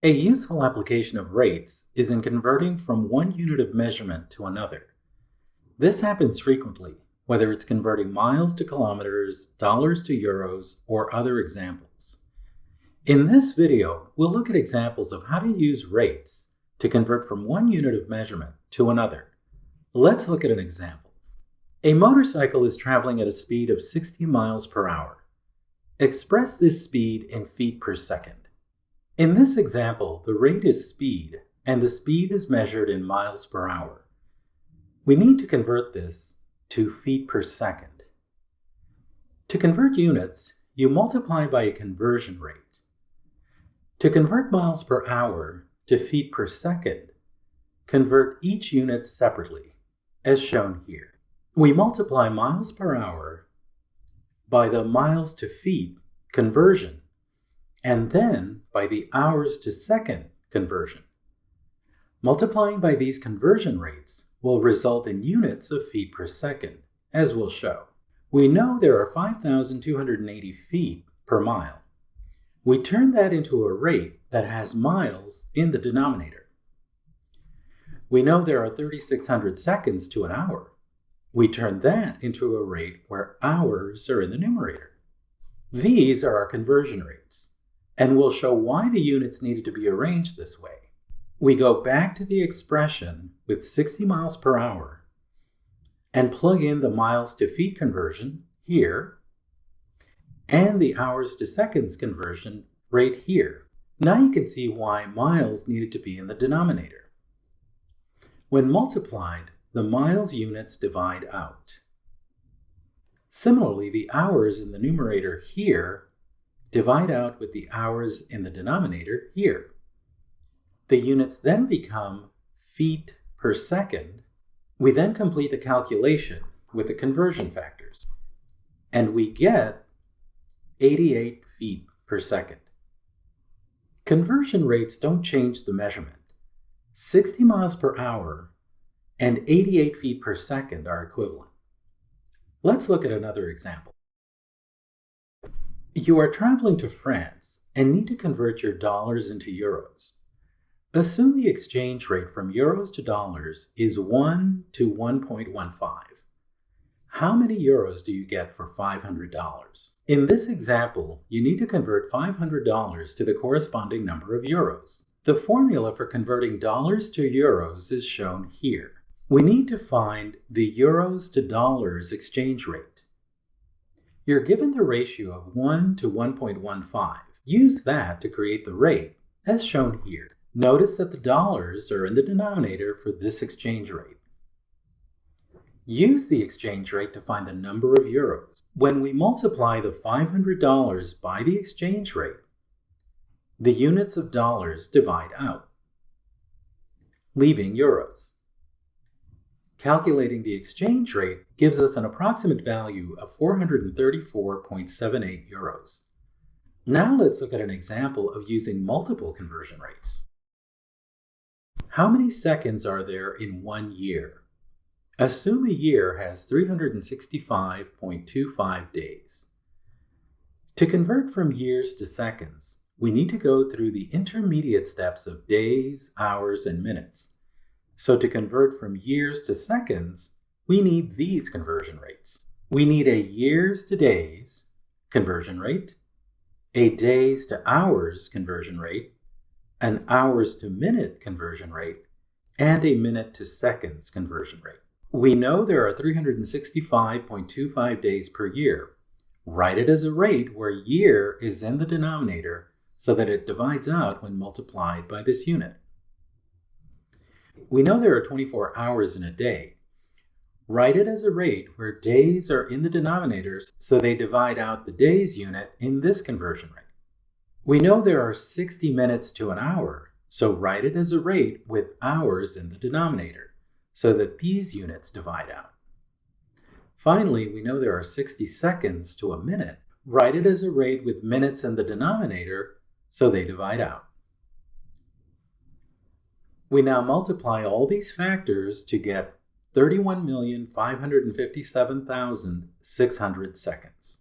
A useful application of rates is in converting from one unit of measurement to another. This happens frequently, whether it's converting miles to kilometers, dollars to euros, or other examples. In this video, we'll look at examples of how to use rates to convert from one unit of measurement to another. Let's look at an example. A motorcycle is traveling at a speed of 60 miles per hour. Express this speed in feet per second. In this example, the rate is speed, and the speed is measured in miles per hour. We need to convert this to feet per second. To convert units, you multiply by a conversion rate. To convert miles per hour to feet per second, convert each unit separately, as shown here. We multiply miles per hour by the miles to feet conversion, and then by the hours to second conversion. Multiplying by these conversion rates will result in units of feet per second, as we'll show. We know there are 5,280 feet per mile. We turn that into a rate that has miles in the denominator. We know there are 3,600 seconds to an hour. We turn that into a rate where hours are in the numerator. These are our conversion rates, and we'll show why the units needed to be arranged this way. We go back to the expression with 60 miles per hour and plug in the miles to feet conversion here and the hours to seconds conversion right here. Now you can see why miles needed to be in the denominator. When multiplied, the miles units divide out. Similarly, the hours in the numerator here divide out with the hours in the denominator here. The units then become feet per second. We then complete the calculation with the conversion factors, and we get 88 feet per second. Conversion rates don't change the measurement. 60 miles per hour and 88 feet per second are equivalent. Let's look at another example. You are traveling to France and need to convert your dollars into euros. Assume the exchange rate from euros to dollars is 1 to 1.15. How many euros do you get for $500? In this example, you need to convert $500 to the corresponding number of euros. The formula for converting dollars to euros is shown here. We need to find the euros to dollars exchange rate. You're given the ratio of 1 to 1.15. Use that to create the rate, as shown here. Notice that the dollars are in the denominator for this exchange rate. Use the exchange rate to find the number of euros. When we multiply the $500 by the exchange rate, the units of dollars divide out, leaving euros. Calculating the exchange rate gives us an approximate value of 434.78 euros. Now let's look at an example of using multiple conversion rates. How many seconds are there in 1 year? Assume a year has 365.25 days. To convert from years to seconds, we need to go through the intermediate steps of days, hours, and minutes. So to convert from years to seconds, we need these conversion rates. We need a years to days conversion rate, a days to hours conversion rate, an hours to minute conversion rate, and a minute to seconds conversion rate. We know there are 365.25 days per year. Write it as a rate where year is in the denominator so that it divides out when multiplied by this unit. We know there are 24 hours in a day. Write it as a rate where days are in the denominators so they divide out the days unit in this conversion rate. We know there are 60 minutes to an hour, so write it as a rate with hours in the denominator so that these units divide out. Finally, we know there are 60 seconds to a minute. Write it as a rate with minutes in the denominator so they divide out. We now multiply all these factors to get 31,557,600 seconds.